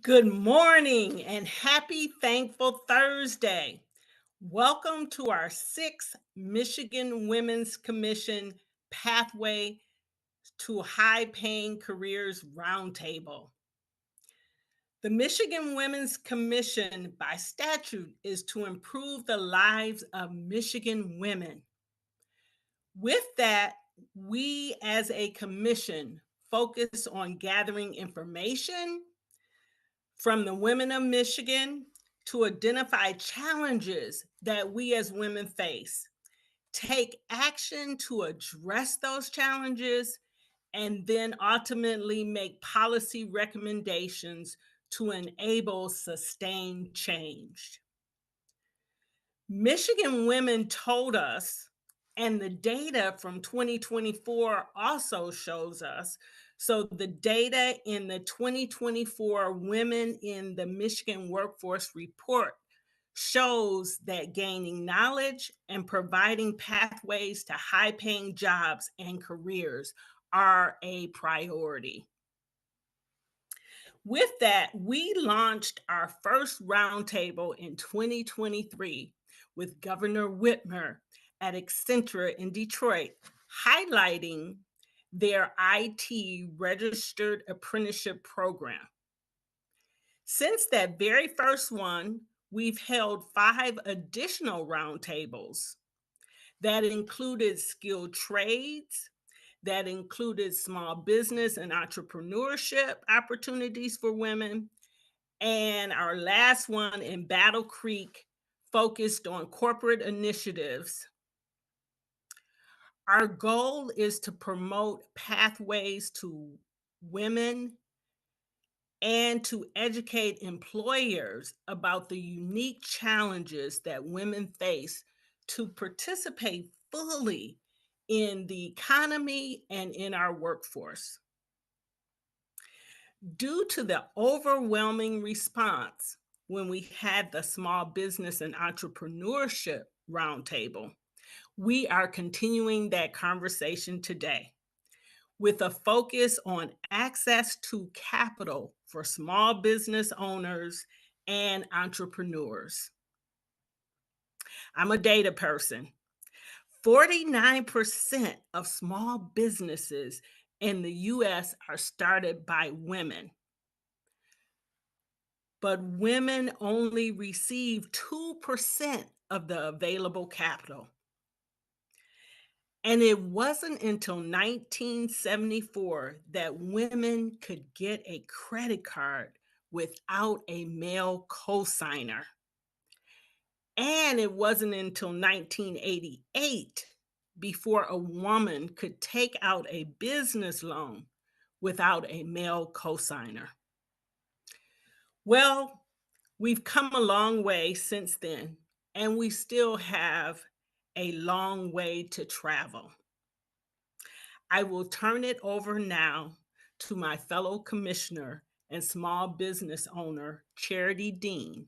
Good morning and happy Thankful Thursday. Welcome to our sixth Michigan Women's Commission Pathway to High Paying Careers Roundtable. The Michigan Women's Commission, by statute, is to improve the lives of Michigan women. With that, we as a commission focus on gathering information from the women of Michigan to identify challenges that we as women face, take action to address those challenges, and then ultimately make policy recommendations to enable sustained change. Michigan women told us, and the data from 2024 also shows us. So, the data in the 2024 Women in the Michigan Workforce Report shows that gaining knowledge and providing pathways to high paying jobs and careers are a priority. With that, we launched our first roundtable in 2023 with Governor Whitmer at Accenture in Detroit, highlighting their IT registered apprenticeship program. Since that very first one, we've held 5 additional roundtables that included skilled trades, that included small business and entrepreneurship opportunities for women. And our last one in Battle Creek focused on corporate initiatives. Our goal is to promote pathways to women and to educate employers about the unique challenges that women face to participate fully in the economy and in our workforce. Due to the overwhelming response when we had the Small Business and Entrepreneurship Roundtable, we are continuing that conversation today with a focus on access to capital for small business owners and entrepreneurs. I'm a data person. 49% of small businesses in the US are started by women, but women only receive 2% of the available capital. And it wasn't until 1974 that women could get a credit card without a male cosigner. And it wasn't until 1988 before a woman could take out a business loan without a male cosigner. Well, we've come a long way since then, and we still have a long way to travel. I will turn it over now to my fellow commissioner and small business owner, Charity Dean,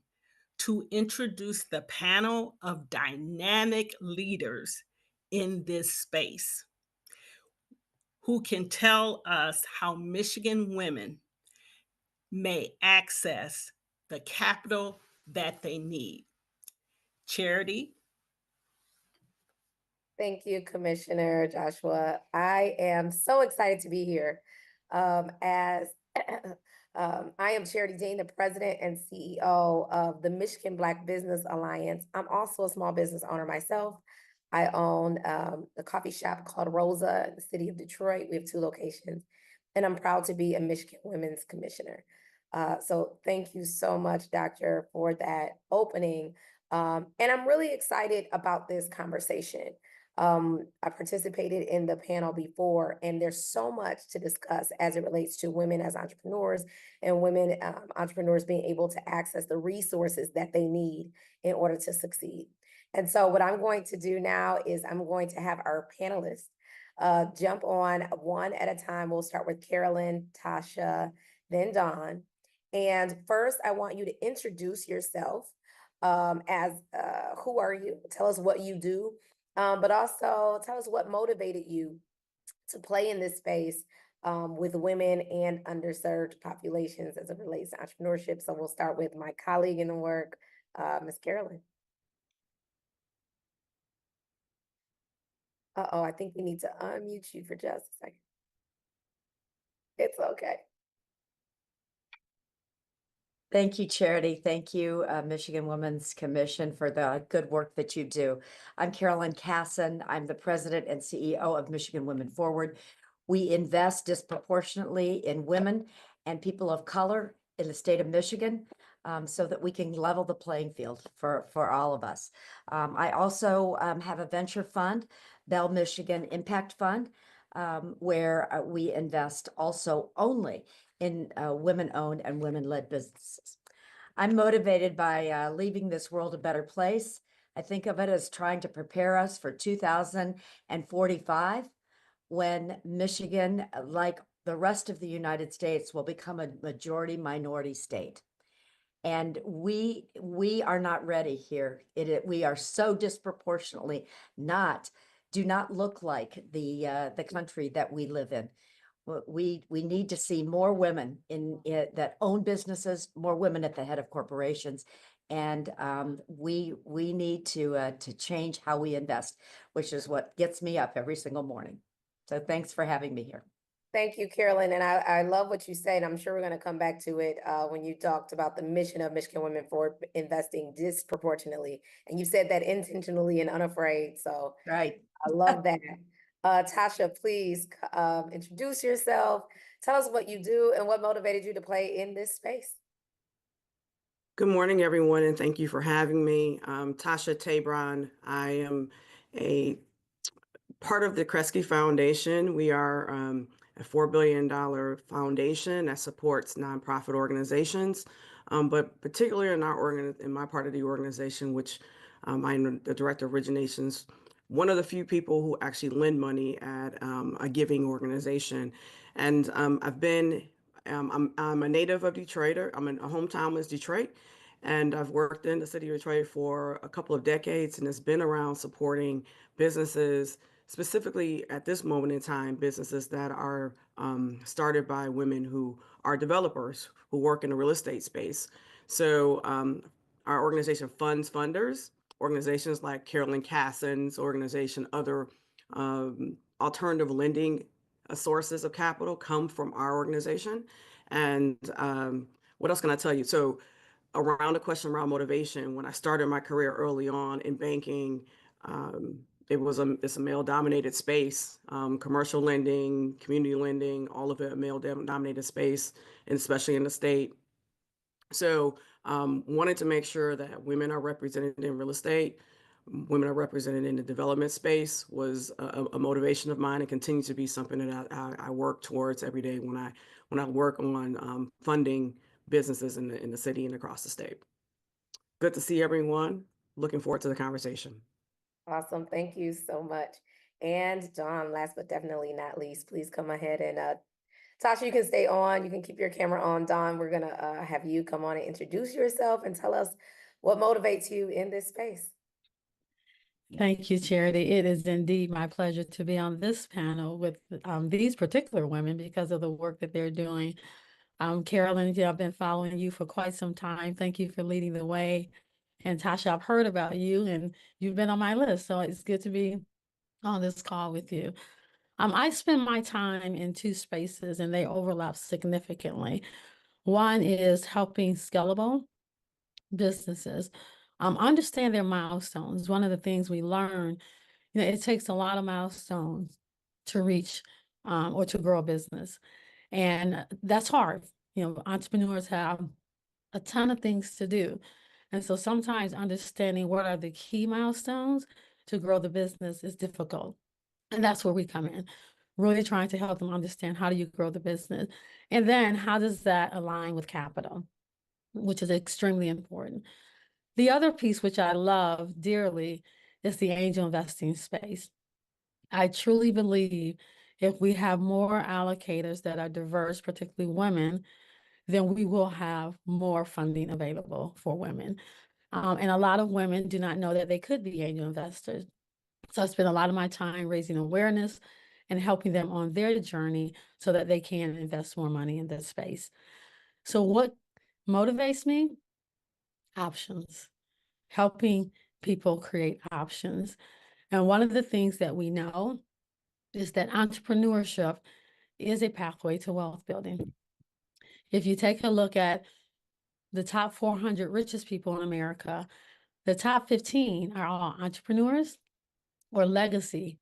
to introduce the panel of dynamic leaders in this space who can tell us how Michigan women may access the capital that they need. Charity? Thank you, Commissioner Joshua. I am so excited to be here. As I am Charity Dean, the president and CEO of the Michigan Black Business Alliance. I'm also a small business owner myself. I own a coffee shop called Rosa in the city of Detroit. We have 2 locations, and I'm proud to be a Michigan Women's Commissioner. So thank you so much, Doctor, for that opening. And I'm really excited about this conversation. I participated in the panel before, and there's so much to discuss as it relates to women as entrepreneurs and women entrepreneurs being able to access the resources that they need in order to succeed. And so what I'm going to do now is I'm going to have our panelists jump on one at a time. We'll start with Carolyn, Tasha, then Dawn. And first, I want you to introduce yourself as who are you? Tell us what you do, but also tell us what motivated you to play in this space with women and underserved populations as it relates to entrepreneurship. So we'll start with my colleague in the work, Ms. Carolyn. Uh-oh, I think we need to unmute you for just a second. It's okay. Thank you, Charity. Thank you, Michigan Women's Commission, for the good work that you do. I'm Carolyn Casson. I'm the president and CEO of Michigan Women Forward. We invest disproportionately in women and people of color in the state of Michigan, so that we can level the playing field for all of us. I also have a venture fund, Bell Michigan Impact Fund, where we invest also only in women-owned and women-led businesses. I'm motivated by leaving this world a better place. I think of it as trying to prepare us for 2045, when Michigan, like the rest of the United States, will become a majority minority state. And we are not ready here. We are so disproportionately do not look like the country that we live in. We need to see more women in that own businesses, more women at the head of corporations, and we need to change how we invest, which is what gets me up every single morning. So thanks for having me here. Thank you, Carolyn. And I love what you say, and I'm sure we're going to come back to it when you talked about the mission of Michigan Women Forward, investing disproportionately. And you said that intentionally and unafraid. So Right. I love that. Tasha, please introduce yourself. Tell us what you do and what motivated you to play in this space. Good morning, everyone, and thank you for having me. Tasha Tabron. I am a part of the Kresge Foundation. We are a $4 billion foundation that supports nonprofit organizations, but particularly in my part of the organization, which I'm the director of originations, one of the few people who actually lend money at a giving organization. And I'm a native of Detroit. A hometown is Detroit. And I've worked in the city of Detroit for a couple of decades, and it's been around supporting businesses, specifically at this moment in time, businesses that are started by women who are developers who work in the real estate space. So our organization funds funders, organizations like Carolyn Casson's organization, other alternative lending sources of capital come from our organization. And what else can I tell you? So around the question around motivation, when I started my career early on in banking, it's a male-dominated space, commercial lending, community lending, all of it a male-dominated space, and especially in the state. So wanted to make sure that women are represented in real estate, women are represented in the development space was a motivation of mine, and continues to be something that I work towards every day when I work on funding businesses in the city and across the state. Good to see everyone. Looking forward to the conversation. Awesome. Thank you so much. And John, last but definitely not least, please come ahead and Tasha, you can stay on. You can keep your camera on. Don, we're going to have you come on and introduce yourself and tell us what motivates you in this space. Thank you, Charity. It is indeed my pleasure to be on this panel with these particular women because of the work that they're doing. Carolyn, I've been following you for quite some time. Thank you for leading the way. And Tasha, I've heard about you and you've been on my list, so it's good to be on this call with you. I spend my time in two spaces and they overlap significantly. One is helping scalable businesses understand their milestones. One of the things we learn, it takes a lot of milestones to reach or to grow a business. And that's hard. Entrepreneurs have a ton of things to do. And so sometimes understanding what are the key milestones to grow the business is difficult. And that's where we come in, really trying to help them understand how do you grow the business? And then how does that align with capital, which is extremely important. The other piece, which I love dearly, is the angel investing space. I truly believe if we have more allocators that are diverse, particularly women, then we will have more funding available for women. And a lot of women do not know that they could be angel investors. So I spend a lot of my time raising awareness and helping them on their journey so that they can invest more money in this space. So what motivates me? Options, helping people create options. And one of the things that we know is that entrepreneurship is a pathway to wealth building. If you take a look at the top 400 richest people in America, the top 15 are all entrepreneurs or legacy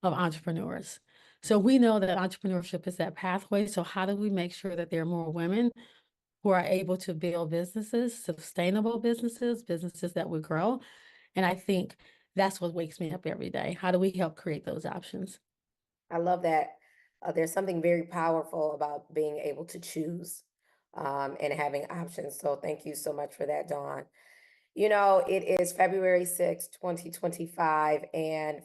of entrepreneurs. So we know that entrepreneurship is that pathway. So how do we make sure that there are more women who are able to build businesses, sustainable businesses, businesses that would grow? And I think that's what wakes me up every day. How do we help create those options? I love that. There's something very powerful about being able to choose and having options. So thank you so much for that, Dawn. You know, it is February 6th, 2025, and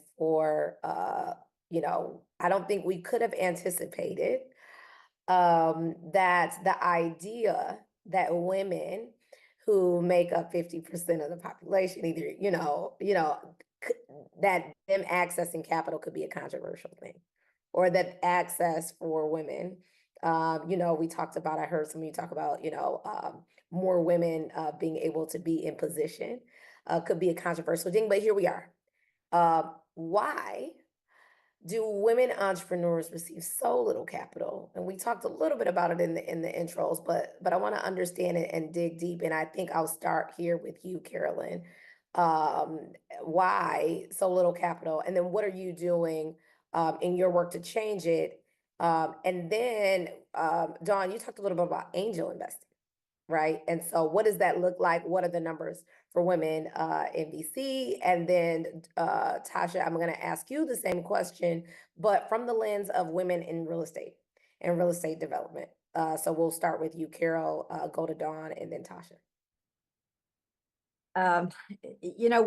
I don't think we could have anticipated that the idea that women who make up 50% of the population, either, that them accessing capital could be a controversial thing, or that access for women, we talked about, I heard some of you talk about, more women being able to be in position could be a controversial thing, but here we are. Why do women entrepreneurs receive so little capital? And we talked a little bit about it in the intros, but I want to understand it and dig deep. And I think I'll start here with you, Carolyn. Why so little capital? And then what are you doing in your work to change it? And then Dawn, you talked a little bit about angel investing, right? And so what does that look like? What are the numbers for women in VC? And then Tasha, I'm going to ask you the same question, but from the lens of women in real estate and real estate development. So we'll start with you, Carol, go to Dawn, and then Tasha.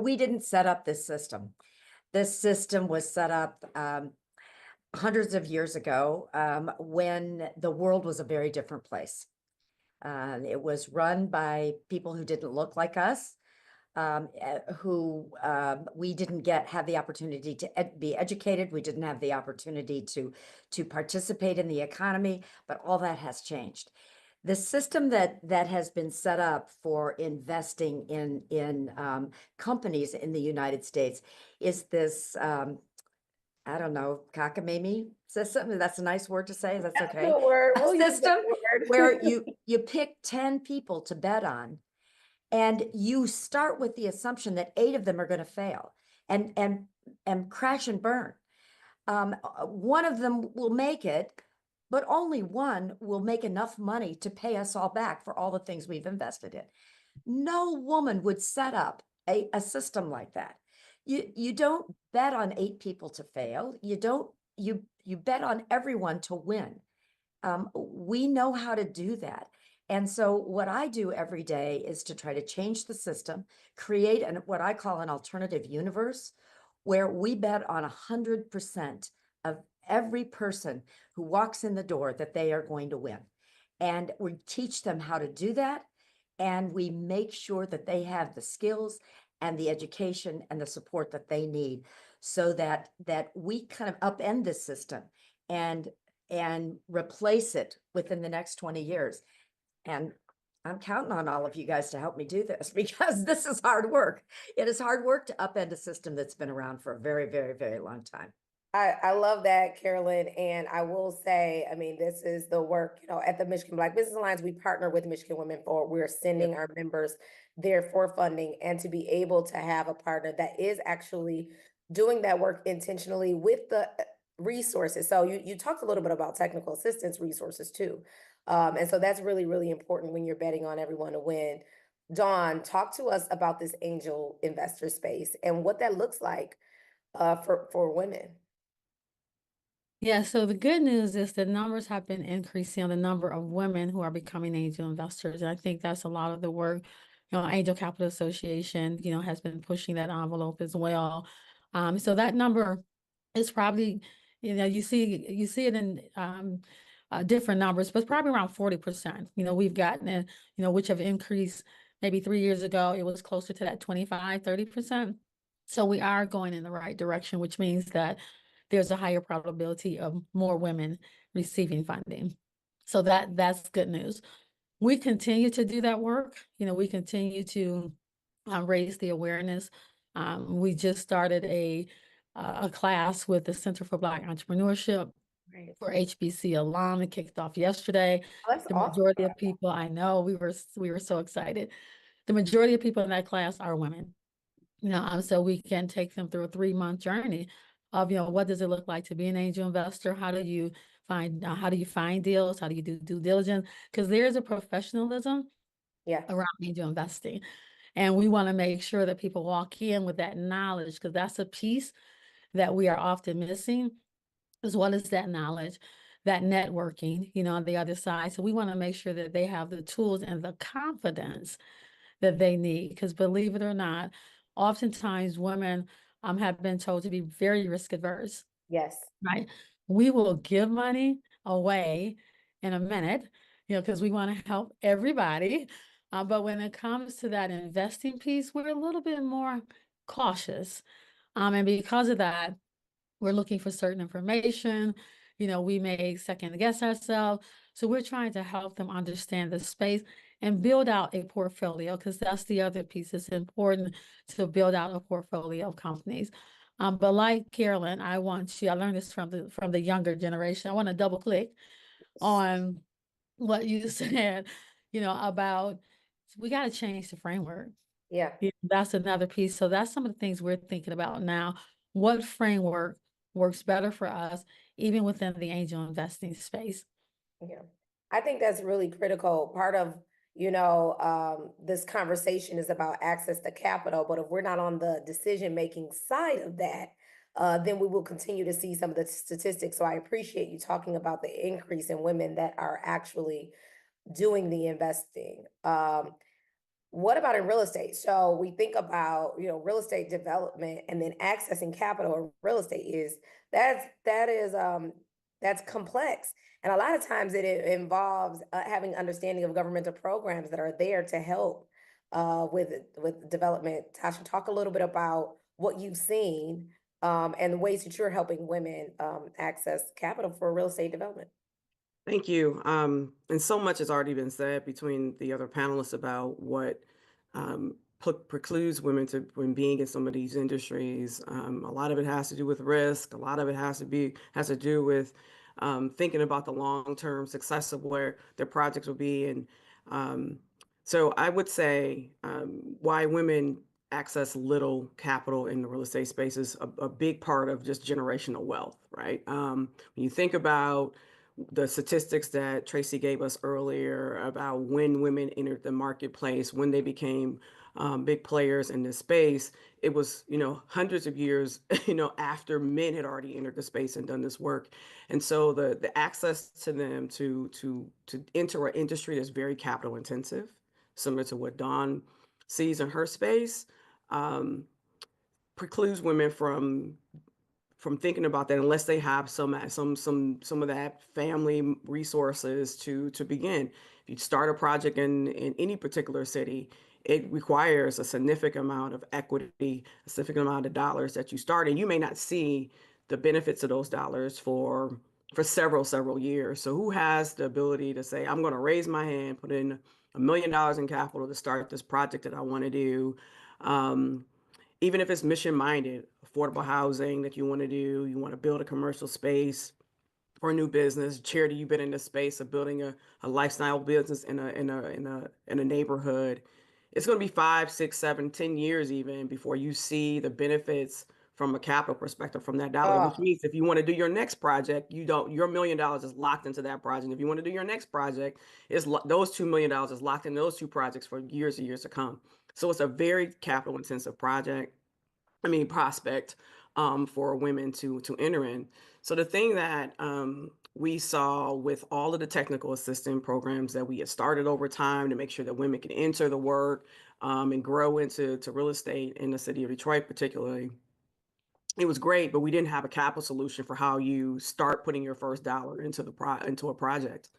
We didn't set up this system. This system was set up hundreds of years ago when the world was a very different place. It was run by people who didn't look like us, who we didn't have the opportunity to be educated. We didn't have the opportunity to participate in the economy, but all that has changed. The system that has been set up for investing in companies in the United States is this I don't know, cockamamie system. That's a nice word to say. That's okay. We'll System where you pick 10 people to bet on, and you start with the assumption that 8 of them are going to fail and crash and burn. One of them will make it, but only one will make enough money to pay us all back for all the things we've invested in. No woman would set up a system like that. You don't bet on 8 people to fail. You bet on everyone to win. We know how to do that. And so what I do every day is to try to change the system, create what I call an alternative universe, where we bet on 100% of every person who walks in the door that they are going to win. And we teach them how to do that. And we make sure that they have the skills and the education and the support that they need, so that we kind of upend this system and replace it within the next 20 years. And I'm counting on all of you guys to help me do this, because this is hard work. It is hard work to upend a system that's been around for a very, very, very long time. I love that, Carolyn. And I will say, I mean, this is the work, at the Michigan Black Business Alliance, we partner with Michigan Women Forward. We're sending our members there for funding, and to be able to have a partner that is actually doing that work intentionally with the resources. So you talked a little bit about technical assistance resources too. And so that's really, really important when you're betting on everyone to win. Dawn, talk to us about this angel investor space and what that looks like for women. Yeah, so the good news is the numbers have been increasing on the number of women who are becoming angel investors. And I think that's a lot of the work. Angel Capital Association, has been pushing that envelope as well. So that number is probably, you see it in different numbers, but probably around 40%. We've gotten, which have increased. Maybe 3 years ago, it was closer to that 25, 30%. So we are going in the right direction, which means that there's a higher probability of more women receiving funding. So that's good news. We continue to do that work. We continue to raise the awareness. We just started a class with the Center for Black Entrepreneurship Right. for HBC alum. It kicked off yesterday. Oh, that's The awesome. majority of people, I know, we were so excited. The majority of people in that class are women. So we can take them through a 3-month journey of, what does it look like to be an angel investor? How do you find deals? How do you do due diligence? Because there's a professionalism Yeah. around angel investing. And we want to make sure that people walk in with that knowledge, because that's a piece that we are often missing, as well as that knowledge, that networking, on the other side. So we want to make sure that they have the tools and the confidence that they need. Because believe it or not, oftentimes women have been told to be very risk adverse, Yes. right? We will give money away in a minute, because we want to help everybody. But when it comes to that investing piece, we're a little bit more cautious. And because of that, we're looking for certain information. We may second guess ourselves. So we're trying to help them understand the space and build out a portfolio, because that's the other piece. It's important to build out a portfolio of companies. But like Carolyn, I learned this from the younger generation. I want to double click on what you said, about we got to change the framework. Yeah. That's another piece. So that's some of the things we're thinking about now. What framework works better for us, even within the angel investing space? Yeah. I think that's really critical. Part of, this conversation is about access to capital, but if we're not on the decision-making side of that, then we will continue to see some of the statistics. So I appreciate you talking about the increase in women that are actually doing the investing. What about in real estate? So we think about, real estate development and then accessing capital in real estate that's complex. And a lot of times it involves having understanding of governmental programs that are there to help with development. Tasha, talk a little bit about what you've seen and the ways that you're helping women access capital for real estate development. Thank you. And so much has already been said between the other panelists about what precludes women from being in some of these industries. A lot of it has to do with risk. A lot of it has to do with thinking about the long-term success of where their projects will be. And so I would say why women access little capital in the real estate space is a big part of just generational wealth, right? When you think about the statistics that Tracy gave us earlier about when women entered the marketplace, when they became big players in this space, it was, hundreds of years, after men had already entered the space and done this work. And so the access to them to enter an industry that's very capital intensive, similar to what Dawn sees in her space, precludes women from thinking about that unless they have some of that family resources to begin. If you start a project in any particular city, it requires a significant amount of equity, a significant amount of dollars that you start, and you may not see the benefits of those dollars for several years. So who has the ability to say, I'm going to raise my hand, put in $1 million in capital to start this project that I want to do? Even if it's mission minded, affordable housing that you want to do, you want to build a commercial space for a new business. Charity, you've been in the space of building a lifestyle business in a neighborhood. It's going to be 5, 6, 7, 10 years even before you see the benefits from a capital perspective from that dollar, which means if you want to do your next project, your $1 million is locked into that project. If you want to do your next project, those $2 million is locked in those two projects for years and years to come. So it's a very capital intensive prospect for women to enter in. So the thing that we saw with all of the technical assistant programs that we had started over time to make sure that women can enter the work and grow into real estate in the city of Detroit, particularly, it was great, but we didn't have a capital solution for how you start putting your first dollar into a project.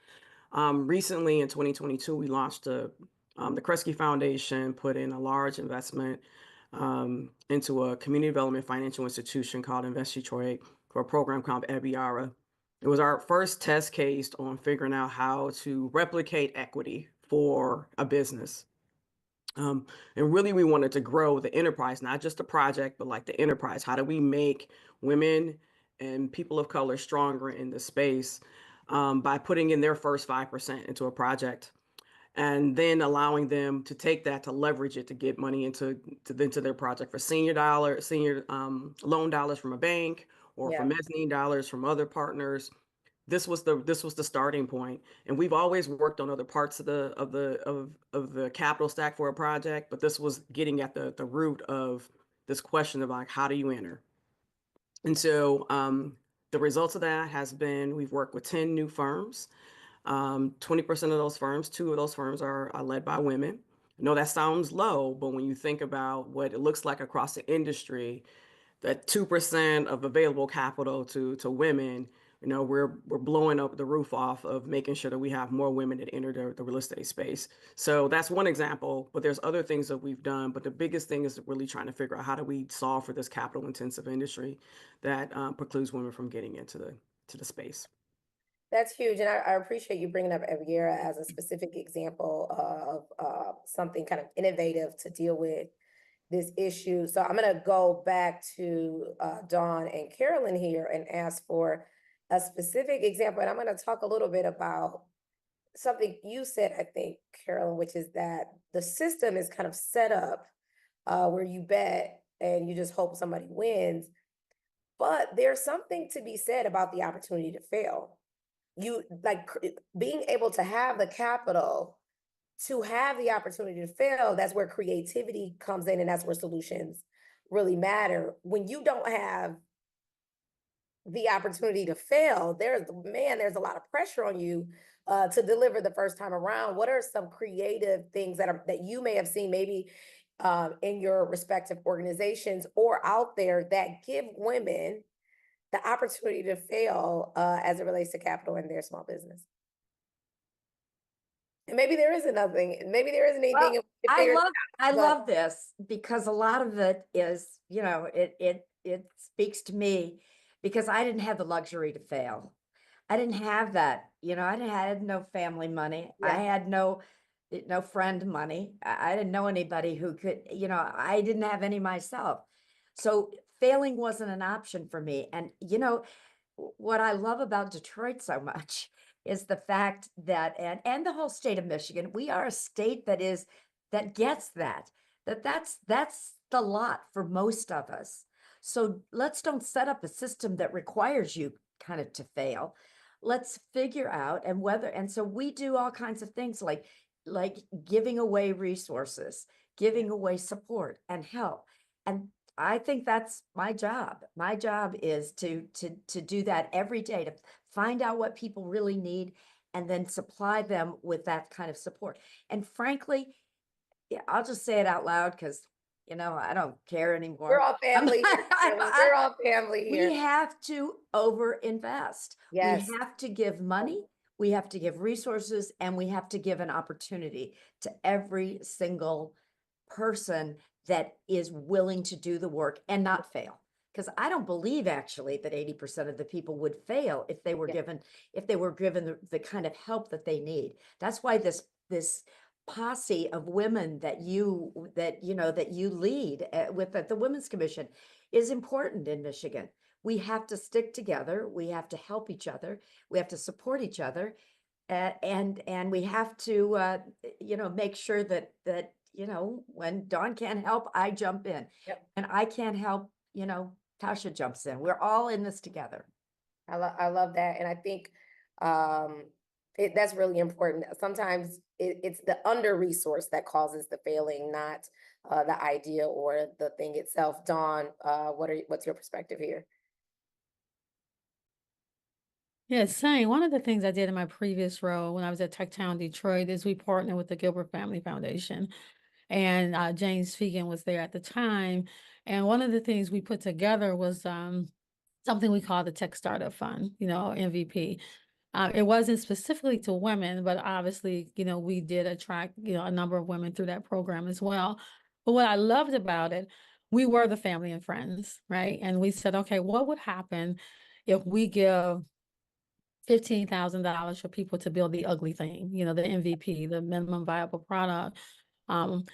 Recently in 2022, we launched the Kresge Foundation, put in a large investment into a community development financial institution called Invest Detroit for a program called EBIARA. It was our first test case on figuring out how to replicate equity for a business. And really, we wanted to grow the enterprise, not just the project, but like the enterprise. How do we make women and people of color stronger in the space by putting in their first 5% into a project, and then allowing them to take that to leverage it to get money into their project for senior loan dollars from a bank or for Yeah. mezzanine dollars from other partners. This was the starting point, and we've always worked on other parts of the capital stack for a project, but this was getting at the root of this question of like, how do you enter? And so the results of that has been we've worked with 10 new firms. 20% of those firms, 2 of those firms are led by women. I know that sounds low, but when you think about what it looks like across the industry, that 2% of available capital to women, we're blowing up the roof off of making sure that we have more women that enter the real estate space. So that's one example, but there's other things that we've done. But the biggest thing is really trying to figure out how do we solve for this capital intensive industry that precludes women from getting into the space. That's huge, and I appreciate you bringing up Riviera as a specific example of something kind of innovative to deal with this issue. So I'm going to go back to Dawn and Carolyn here and ask for a specific example, and I'm going to talk a little bit about something you said, I think, Carolyn, which is that the system is kind of set up where you bet and you just hope somebody wins, but there's something to be said about the opportunity to fail. You like being able to have the capital to have the opportunity to fail. That's where creativity comes in, and that's where solutions really matter. When you don't have the opportunity to fail, there's a lot of pressure on you to deliver the first time around. What are some creative things that you may have seen maybe in your respective organizations or out there that give women the opportunity to fail as it relates to capital in their small business? And maybe there isn't nothing, maybe there isn't anything. Well, to figure it out, I but- love this because a lot of it is, it speaks to me because I didn't have the luxury to fail. I didn't have that, I had no family money. I Yeah. had no friend money. I didn't know anybody who could, I didn't have any myself. So failing wasn't an option for me. And, what I love about Detroit so much is the fact that, and the whole state of Michigan, we are a state that gets that's the lot for most of us. So let's don't set up a system that requires you kind of to fail. Let's figure out and so we do all kinds of things like giving away resources, giving away support and help. And I think that's my job. My job is to do that every day, to find out what people really need and then supply them with that kind of support. And frankly, yeah, I'll just say it out loud because, I don't care anymore. We're all family here. We're all family here. We have to overinvest. Yes. We have to give money, we have to give resources, and we have to give an opportunity to every single person that is willing to do the work and not fail. Because I don't believe actually that 80% of the people would fail if they were given the kind of help that they need. That's why this posse of women that you lead with the Women's Commission is important in Michigan. We have to stick together. We have to help each other. We have to support each other, and we have to make sure that when Dawn can't help, I jump in. Yep. And I can't help, Tasha jumps in. We're all in this together. I love that. And I think that's really important. Sometimes it's the under-resource that causes the failing, not the idea or the thing itself. Dawn, what's your perspective here? Yeah, same. One of the things I did in my previous role when I was at Techtown Detroit is we partnered with the Gilbert Family Foundation, and James Fegan was there at the time. And one of the things we put together was something we call the Tech Startup Fund, MVP. It wasn't specifically to women, but obviously, we did attract, a number of women through that program as well. But what I loved about it, we were the family and friends, right? And we said, okay, what would happen if we give $15,000 for people to build the ugly thing, the MVP, the minimum viable product? Um,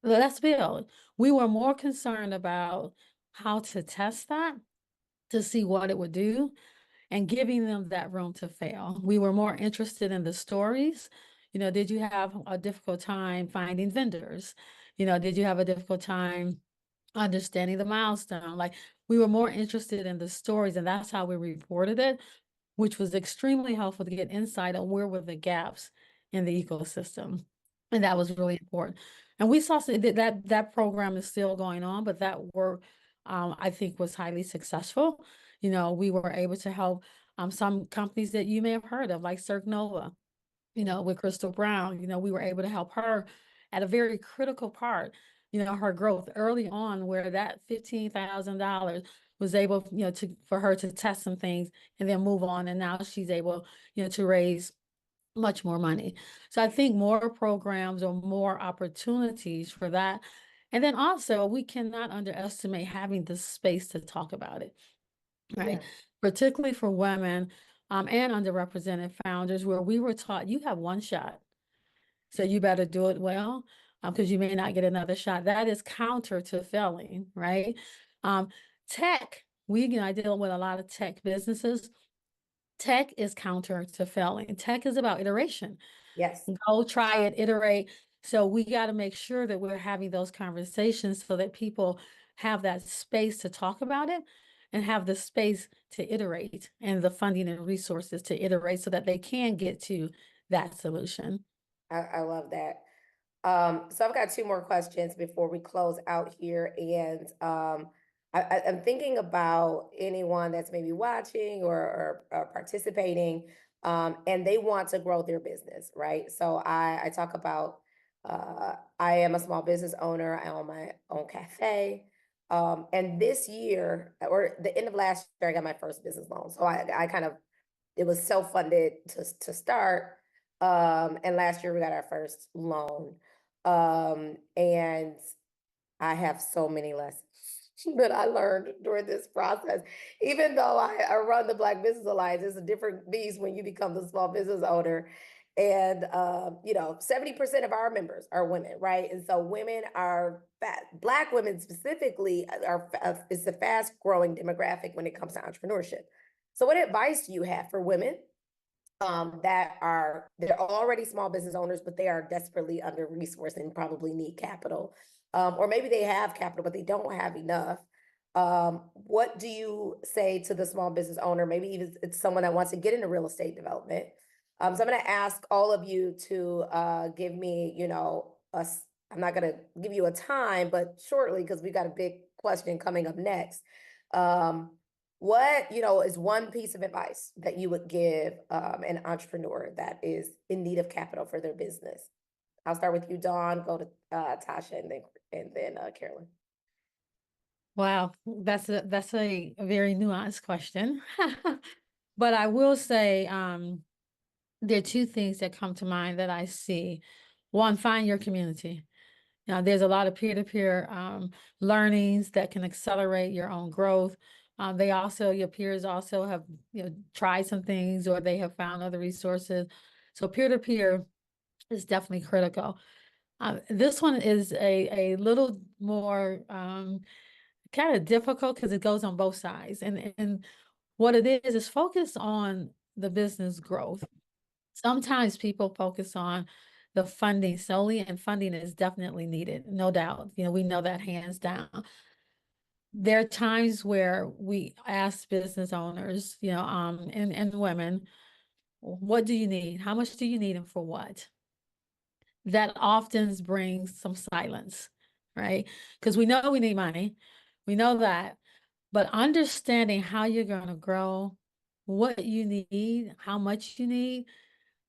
let's build. We were more concerned about how to test that to see what it would do and giving them that room to fail. We were more interested in the stories. Did you have a difficult time finding vendors? Did you have a difficult time understanding the milestone? Like, we were more interested in the stories, and that's how we reported it, which was extremely helpful to get insight on where were the gaps in the ecosystem. And that was really important. And we saw that program is still going on, but that work, I think, was highly successful. We were able to help some companies that you may have heard of, like Cirque Nova, with Crystal Brown. We were able to help her at a very critical part, her growth early on, where that $15,000 was able, for her to test some things and then move on. And now she's able, to raise much more money. So I think more programs or more opportunities for that. And then also, we cannot underestimate having the space to talk about it, right? Yeah. Particularly for women and underrepresented founders, where we were taught you have one shot, so you better do it well, because you may not get another shot. That is counter to failing, right? Tech, I deal with a lot of tech businesses. Tech is counter to failing. Tech is about iteration. Yes. Go try it, iterate. So we got to make sure that we're having those conversations so that people have that space to talk about it and have the space to iterate and the funding and resources to iterate so that they can get to that solution. I love that. So I've got two more questions before we close out here. And I'm thinking about anyone that's maybe watching or participating, and they want to grow their business, right? So I talk about, I am a small business owner. I own my own cafe. And this year, or the end of last year, I got my first business loan. So I kind of, it was self-funded to start. And last year we got our first loan. And I have so many lessons that I learned during this process. Even though I run the Black Business Alliance, it's a different beast when you become the small business owner. And 70% of our members are women, right? And so women are Black women specifically is a fast growing demographic when it comes to entrepreneurship. So what advice do you have for women they're already small business owners, but they are desperately under resourced and probably need capital, or maybe they have capital but they don't have enough? What do you say to the small business owner? Maybe even it's someone that wants to get into real estate development. So I'm going to ask all of you to give me, I'm not going to give you a time, but shortly, because we got a big question coming up next. What, is one piece of advice that you would give an entrepreneur that is in need of capital for their business? I'll start with you, Dawn, go to Tasha, and then Carolyn. Wow, that's a very nuanced question. But I will say there are two things that come to mind that I see. One, find your community. Now, there's a lot of peer-to-peer learnings that can accelerate your own growth. Your peers also have, tried some things, or they have found other resources. So peer-to-peer is definitely critical. This one is a little more kind of difficult because it goes on both sides. And what it is focus on the business growth. Sometimes people focus on the funding solely, and funding is definitely needed, no doubt. We know that hands down. There are times where we ask business owners, and women, what do you need? How much do you need, and for what? That often brings some silence, right? Because we know we need money. We know that. But understanding how you're going to grow, what you need, how much you need,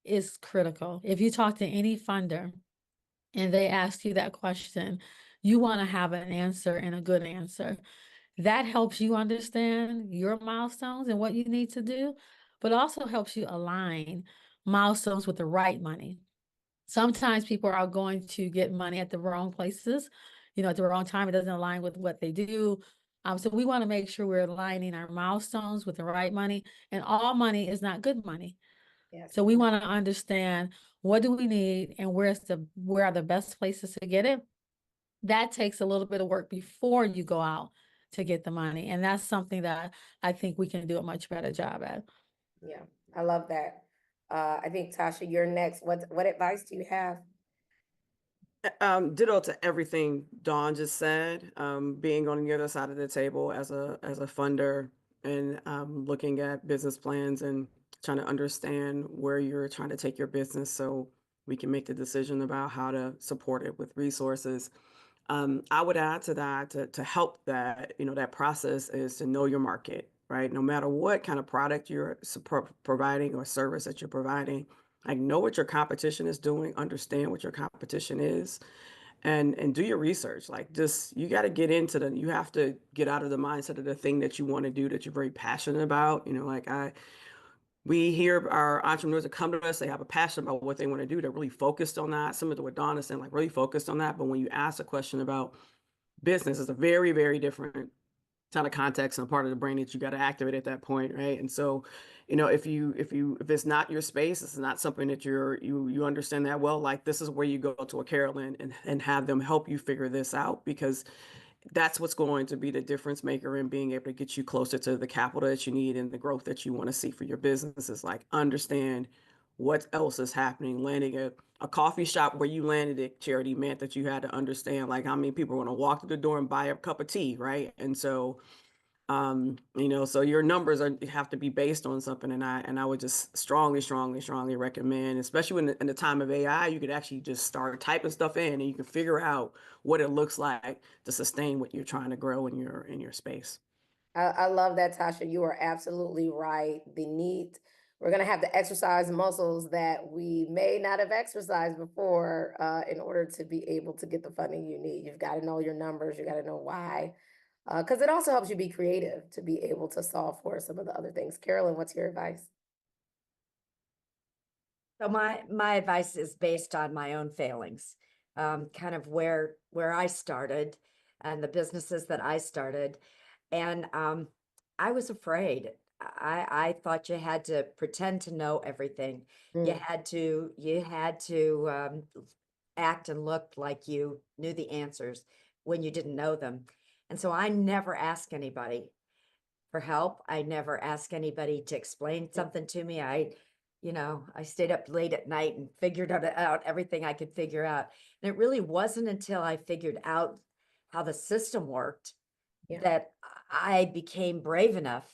is critical. If you talk to any funder and they ask you that question, you want to have an answer, and a good answer. That helps you understand your milestones and what you need to do, but also helps you align milestones with the right money. Sometimes people are going to get money at the wrong places. at the wrong time. It doesn't align with what they do. So we want to make sure we're aligning our milestones with the right money, and all money is not good money. Yes. So we want to understand, what do we need and where are the best places to get it. That takes a little bit of work before you go out to get the money. And that's something that I think we can do a much better job at. Yeah, I love that. I think, Tasha, you're next. What advice do you have? Ditto to everything Dawn just said. Being on the other side of the table as a funder, and looking at business plans and trying to understand where you're trying to take your business, so we can make the decision about how to support it with resources. I would add to that, to help that, that process, is to know your market, right? No matter what kind of product you're providing or service that you're providing, like, know what your competition is doing, understand what your competition is, and do your research. Like, just, you got to get into you have to get out of the mindset of the thing that you want to do, that you're very passionate about. We hear our entrepreneurs that come to us, they have a passion about what they want to do. They're really focused on that. Similar to what Dawn is saying, like, really focused on that. But when you ask a question about business, it's a very, very different kind of context and a part of the brain that you got to activate at that point, right? And so, if it's not your space, it's not something that you understand that well, like, this is where you go to a Carolyn and have them help you figure this out, because that's what's going to be the difference maker in being able to get you closer to the capital that you need and the growth that you want to see for your business. Is like, understand what else is happening. Landing a coffee shop where you landed it, Charity, meant that you had to understand, like, how many people are going to walk through the door and buy a cup of tea, right? And so, so your numbers have to be based on something. And I would just strongly, strongly, strongly recommend, especially in the time of AI, you could actually just start typing stuff in, and you can figure out what it looks like to sustain what you're trying to grow in your space. I love that, Tasha. You are absolutely right. We're going to have to exercise muscles that we may not have exercised before, in order to be able to get the funding you need. You've got to know your numbers. You got to know why, because it also helps you be creative to be able to solve for some of the other things. Carolyn, what's your advice? So my advice is based on my own failings, kind of where I started and the businesses that I started. And I was afraid. I thought you had to pretend to know everything. You had to act and look like you knew the answers when you didn't know them. And so I never asked anybody for help. I never asked anybody to explain something to me. I stayed up late at night and figured out everything I could figure out. And it really wasn't until I figured out how the system worked that I became brave enough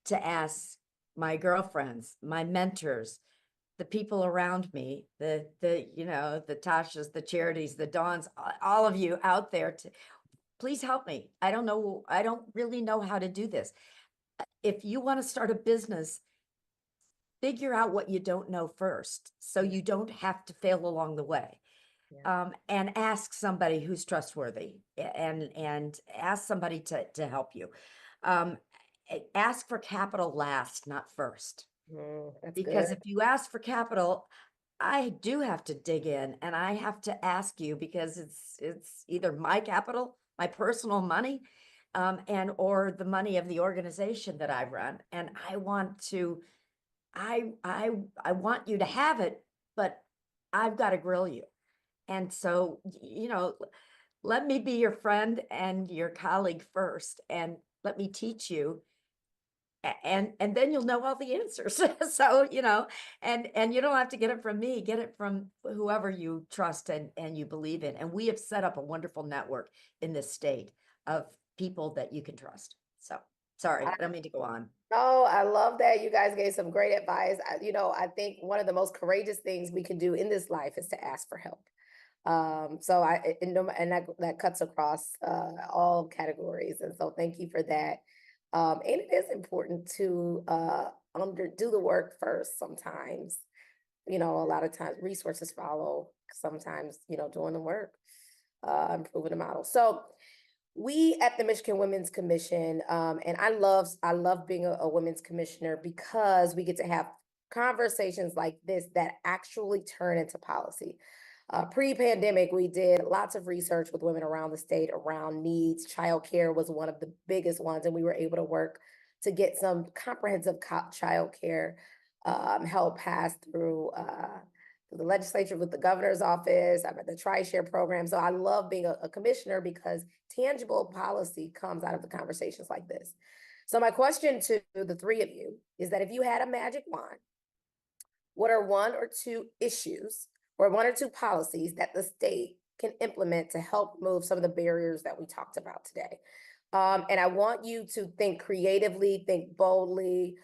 to ask my girlfriends, my mentors, the people around me, the Tashas, the Charities, the Dawns, all of you out there, to please help me. I don't really know how to do this. If you want to start a business, figure out what you don't know first, so you don't have to fail along the way. And ask somebody who's trustworthy, and ask somebody to help you. Ask for capital last, not first. Because if you ask for capital, I do have to dig in, and I have to ask you, because it's either my capital, my personal money, and or the money of the organization that I run, and I want you to have it, but I've got to grill you. And so, let me be your friend and your colleague first, and let me teach you. And then you'll know all the answers. So, and you don't have to get it from me, get it from whoever you trust and you believe in. And we have set up a wonderful network in this state of people that you can trust. So, sorry, I don't mean to go on. Oh, I love that. You guys gave some great advice. I think one of the most courageous things we can do in this life is to ask for help. That cuts across all categories. And so thank you for that. And it is important to do the work first sometimes. A lot of times resources follow, sometimes, doing the work, improving the model. So we at the Michigan Women's Commission, and I love being a women's commissioner, because we get to have conversations like this that actually turn into policy. Pre-pandemic, we did lots of research with women around the state around needs. Childcare was one of the biggest ones, and we were able to work to get some comprehensive childcare help passed through the legislature with the governor's office. I'm at the Tri-Share program. So I love being a commissioner because tangible policy comes out of the conversations like this. So my question to the three of you is that if you had a magic wand, what are one or two issues or one or two policies that the state can implement to help remove some of the barriers that we talked about today? And I want you to think creatively, think boldly.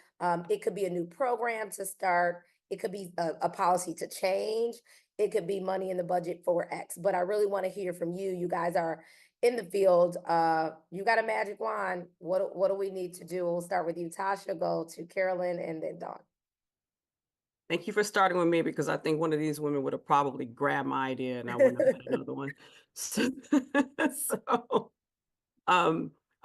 It could be a new program to start. It could be a policy to change. It could be money in the budget for X. But I really want to hear from you. You guys are in the field. You got a magic wand. What do we need to do? We'll start with you, Tasha, go to Carolyn, and then Dawn. Thank you for starting with me, because I think one of these women would have probably grabbed my idea and I wouldn't have had another one. So,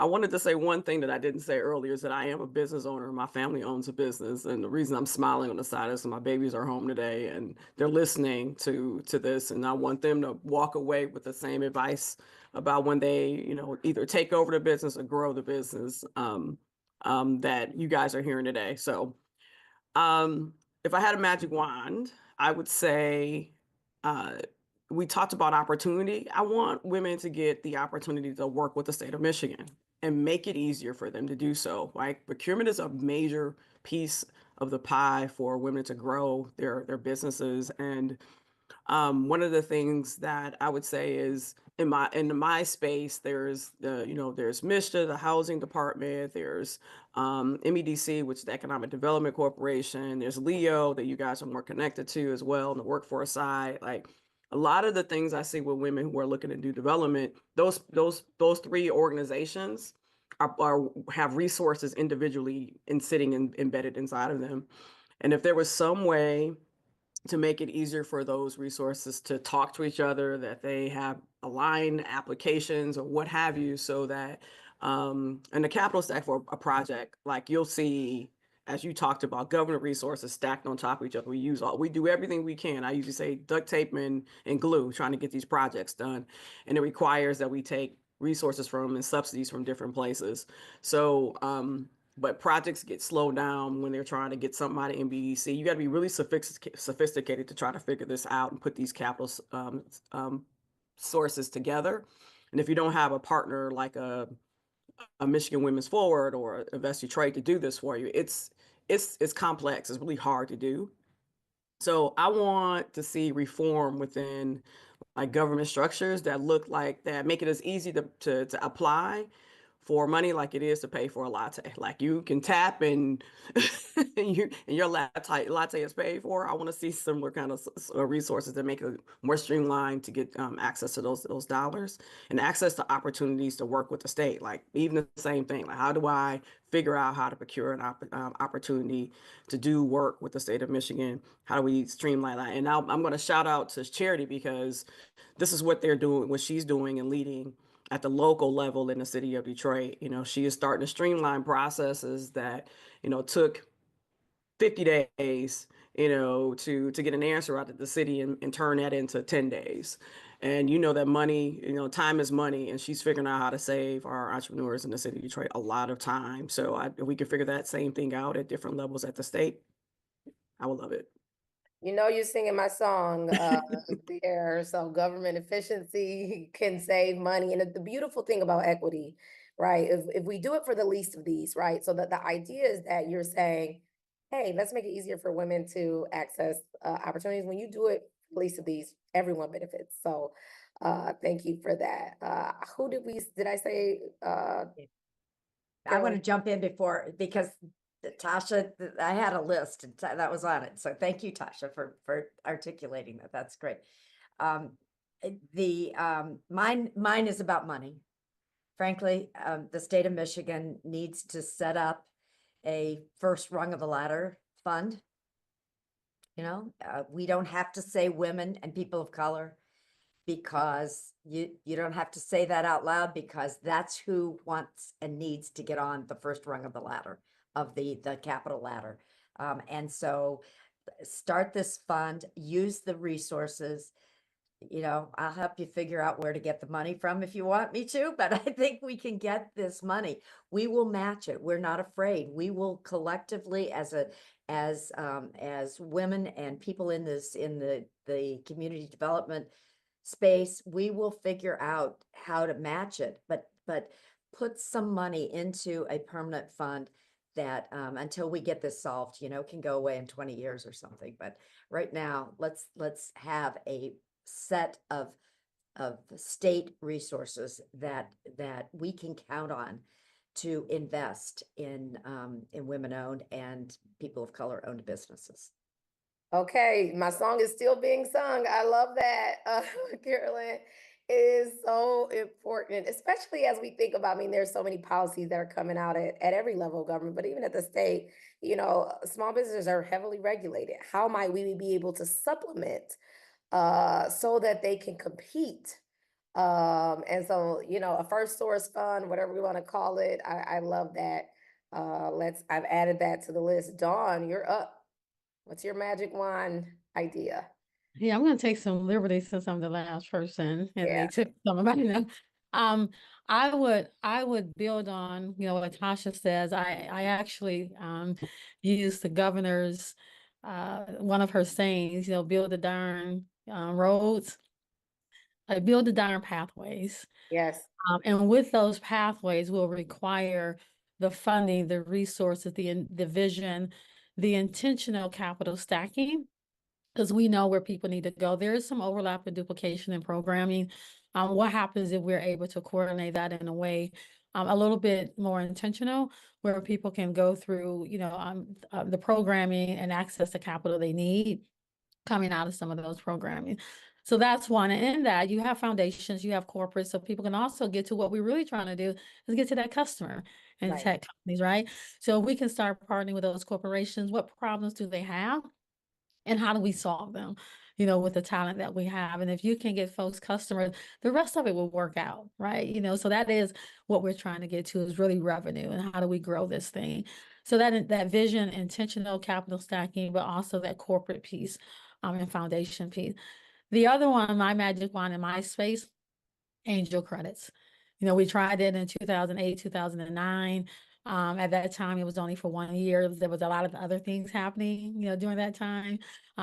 I wanted to say one thing that I didn't say earlier is that I am a business owner. My family owns a business, and the reason I'm smiling on the side is my babies are home today and they're listening to this, and I want them to walk away with the same advice about when they, either take over the business or grow the business that you guys are hearing today. So, if I had a magic wand, I would say, we talked about opportunity. I want women to get the opportunity to work with the state of Michigan and make it easier for them to do so. Right? Procurement is a major piece of the pie for women to grow their businesses. And one of the things that I would say is in my space, there's there's MISHDA, the housing department, there's MEDC, which is the Economic Development Corporation, there's LEO that you guys are more connected to as well on the workforce side. Like a lot of the things I see with women who are looking to do development, those three organizations have resources individually and sitting embedded inside of them. And if there was some way to make it easier for those resources to talk to each other, that they have aligned applications or what have you, so that and the capital stack for a project, like you'll see, as you talked about, government resources stacked on top of each other. We do everything we can. I usually say duct tape and glue, trying to get these projects done. And it requires that we take resources from and subsidies from different places. So but projects get slowed down when they're trying to get something out of MBDC. You got to be really sophisticated to try to figure this out and put these capital sources together. And if you don't have a partner like a Michigan Women's Forward or Invest Your Trade to do this for you, it's complex. It's really hard to do. So I want to see reform within like government structures that make it as easy to apply for money like it is to pay for a latte. Like you can tap and your latte is paid for. I want to see similar kind of resources that make it more streamlined to get access to those dollars and access to opportunities to work with the state. Like even the same thing, like how do I figure out how to procure an opportunity to do work with the state of Michigan? How do we streamline that? And now I'm going to shout out to Charity, because this is what they're doing, what she's doing and leading at the local level in the city of Detroit. She is starting to streamline processes that, took 50 days, to get an answer out of the city and turn that into 10 days. And that money, time is money, and she's figuring out how to save our entrepreneurs in the city of Detroit a lot of time. So if we can figure that same thing out at different levels at the state, I would love it. You're singing my song there. So government efficiency can save money. And the beautiful thing about equity, right? If we do it for the least of these, right? So that the idea is that you're saying, hey, let's make it easier for women to access opportunities. When you do it for the least of these, everyone benefits. So thank you for that. Who did I say? I want to jump in because Tasha, I had a list and that was on it. So thank you, Tasha, for articulating that. That's great. Mine is about money. Frankly, the state of Michigan needs to set up a first rung of the ladder fund. We don't have to say women and people of color, because you don't have to say that out loud, because that's who wants and needs to get on the first rung of the ladder, of the capital ladder. And so start this fund, use the resources, you know, I'll help you figure out where to get the money from if you want me to, but I think we can get this money. We will match it. We're not afraid. We will collectively as women and people in the community development space, we will figure out how to match it, but put some money into a permanent fund that until we get this solved, you know, can go away in 20 years or something. But right now, let's have a set of state resources that we can count on to invest in women-owned and people of color-owned businesses. Okay, my song is still being sung. I love that, Carolyn. It is so important, especially as we think about, I mean, there's so many policies that are coming out at every level of government, but even at the state, you know, small businesses are heavily regulated. How might we be able to supplement so that they can compete? And so, you know, a first source fund, whatever we want to call it, I love that. I've added that to the list. Dawn, you're up. What's your magic wand idea? Yeah, I'm gonna take some liberties since I'm the last person and Yeah. they took some of mine. I would build on, you know, what Tasha says. I actually used the governor's one of her sayings, you know, build the darn roads, build the darn pathways. Yes. And with those pathways will require the funding, the resources, the vision, the intentional capital stacking, because we know where people need to go. There is some overlap and duplication in programming. What happens if we're able to coordinate that in a way a little bit more intentional, where people can go through, you know, the programming and access the capital they need coming out of some of those programming. So that's one. And in that, you have foundations, you have corporates, so people can also get to what we're really trying to do is get to that customer and Right. tech companies, right? So we can start partnering with those corporations. What problems do they have? And how do we solve them, you know, with the talent that we have? And if you can get folks customers, the rest of it will work out, right? You know, so that is what we're trying to get to, is really revenue and how do we grow this thing? So that vision, intentional capital stacking, but also that corporate piece and foundation piece. The other one, my magic wand in my space, angel credits. You know, we tried it in 2008, 2009. At that time, it was only for 1 year. There was a lot of other things happening, you know, during that time,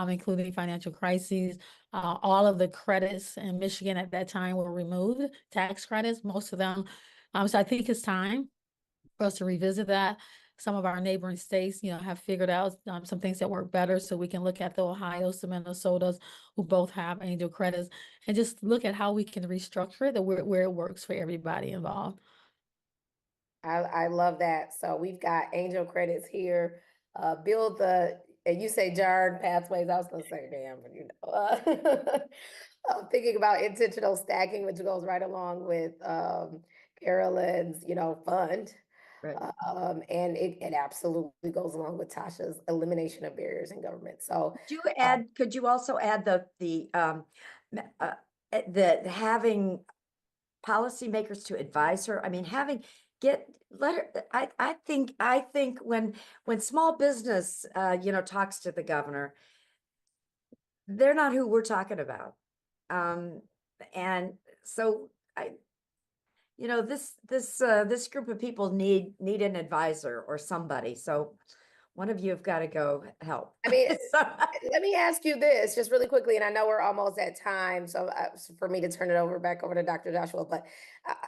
including financial crises. All of the credits in Michigan at that time were removed, tax credits, most of them. So I think it's time for us to revisit that. Some of our neighboring states, you know, have figured out some things that work better. So we can look at the Ohio's, the Minnesotas, who both have angel credits, and just look at how we can restructure it where it works for everybody involved. I love that. So we've got angel credits here. Build the, and you say jarred pathways. I was gonna say, damn, but you know, I'm thinking about intentional stacking, which goes right along with Carolyn's, you know, fund. Right. And it absolutely goes along with Tasha's elimination of barriers in government. So Could you also add the having policymakers to advise her? I mean, let her, I think when small business, you know, talks to the governor, they're not who we're talking about. And so you know, this group of people need an advisor or somebody. So one of you have got to go help. I mean, So, let me ask you this just really quickly, and I know we're almost at time, so for me to turn it back over to Dr. Joshua, but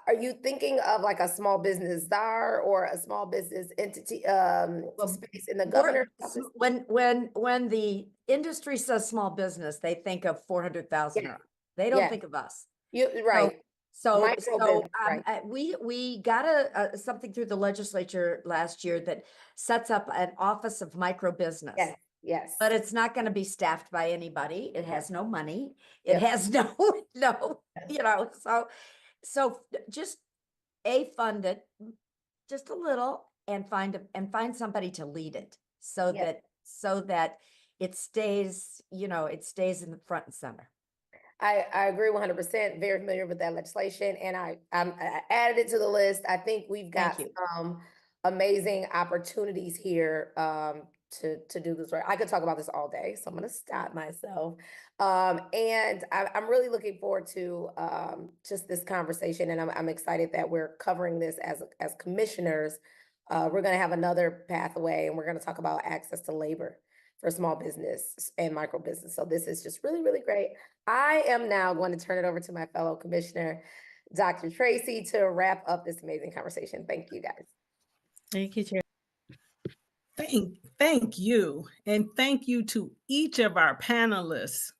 are you thinking of like a small business czar or a small business entity space in the governor's office? when the industry says small business, they think of 400,000. Yeah. They don't Yeah. think of us. Right. So Micro business, right. we got something through the legislature last year that sets up an office of micro business. Yes. Yes. But it's not going to be staffed by anybody. It has no money. It Yep. has no, you know, so just fund it just a little and find somebody to lead it so Yep. that it stays, you know, it stays in the front and center. I agree 100%. Very familiar with that legislation, and I added it to the list. I think we've got some amazing opportunities here. to do this work. I could talk about this all day, so I'm going to stop myself. And I'm really looking forward to just this conversation, and I'm excited that we're covering this as commissioners. We're going to have another pathway, and we're going to talk about access to labor for small business and micro business. So this is just really, really great. I am now going to turn it over to my fellow commissioner, Dr. Tracy, to wrap up this amazing conversation. Thank you, guys. Thank you, Chair. Thank you. And thank you to each of our panelists.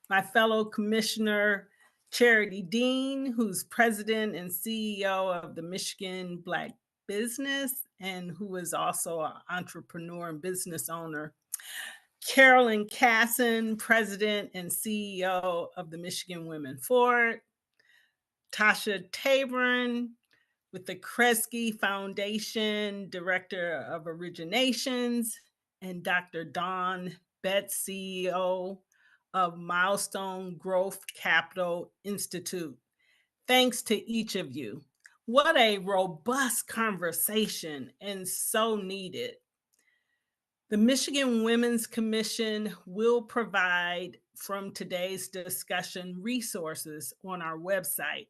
My fellow Commissioner Charity Dean, who's President and CEO of the Michigan Black Business and who is also an entrepreneur and business owner. Carolyn Casson, President and CEO of the Michigan Women Forward. Tasha Tabron, with the Kresge Foundation, Director of Originations, and Dr. Dawn Betts, CEO of Milestone Growth Capital Institute. Thanks to each of you. What a robust conversation and so needed. The Michigan Women's Commission will provide from today's discussion resources on our website.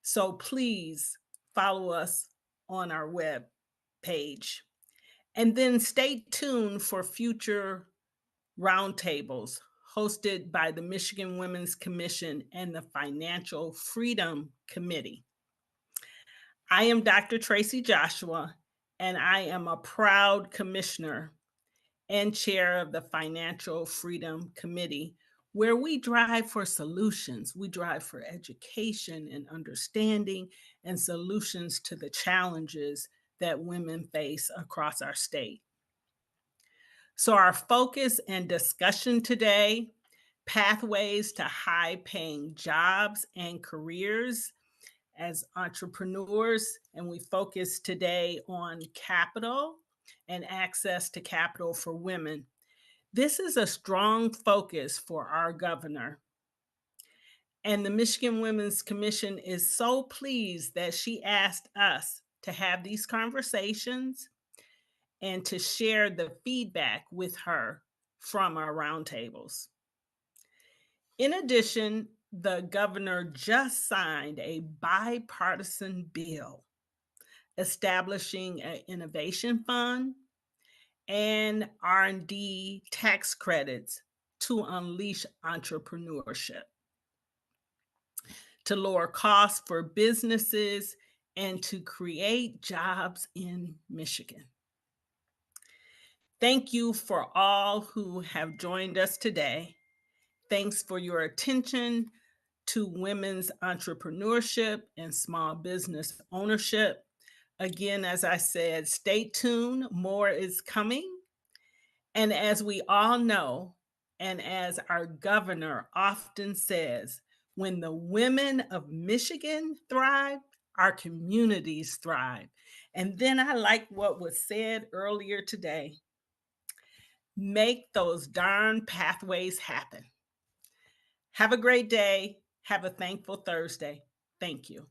So please follow us on our web page. And then stay tuned for future roundtables hosted by the Michigan Women's Commission and the Financial Freedom Committee. I am Dr. Tracy Joshua, and I am a proud commissioner and chair of the Financial Freedom Committee, where we drive for solutions. We drive for education and understanding and solutions to the challenges that women face across our state. So our focus and discussion today, pathways to high-paying jobs and careers as entrepreneurs, and we focus today on capital and access to capital for women. This is a strong focus for our governor. And the Michigan Women's Commission is so pleased that she asked us to have these conversations and to share the feedback with her from our roundtables. In addition, the governor just signed a bipartisan bill establishing an innovation fund and R&D tax credits to unleash entrepreneurship, to lower costs for businesses, and to create jobs in Michigan. Thank you for all who have joined us today. Thanks for your attention to women's entrepreneurship and small business ownership. Again, as I said, stay tuned, more is coming. And as we all know, and as our governor often says, when the women of Michigan thrive, our communities thrive. And then I like what was said earlier today. Make those darn pathways happen. Have a great day. Have a thankful Thursday. Thank you.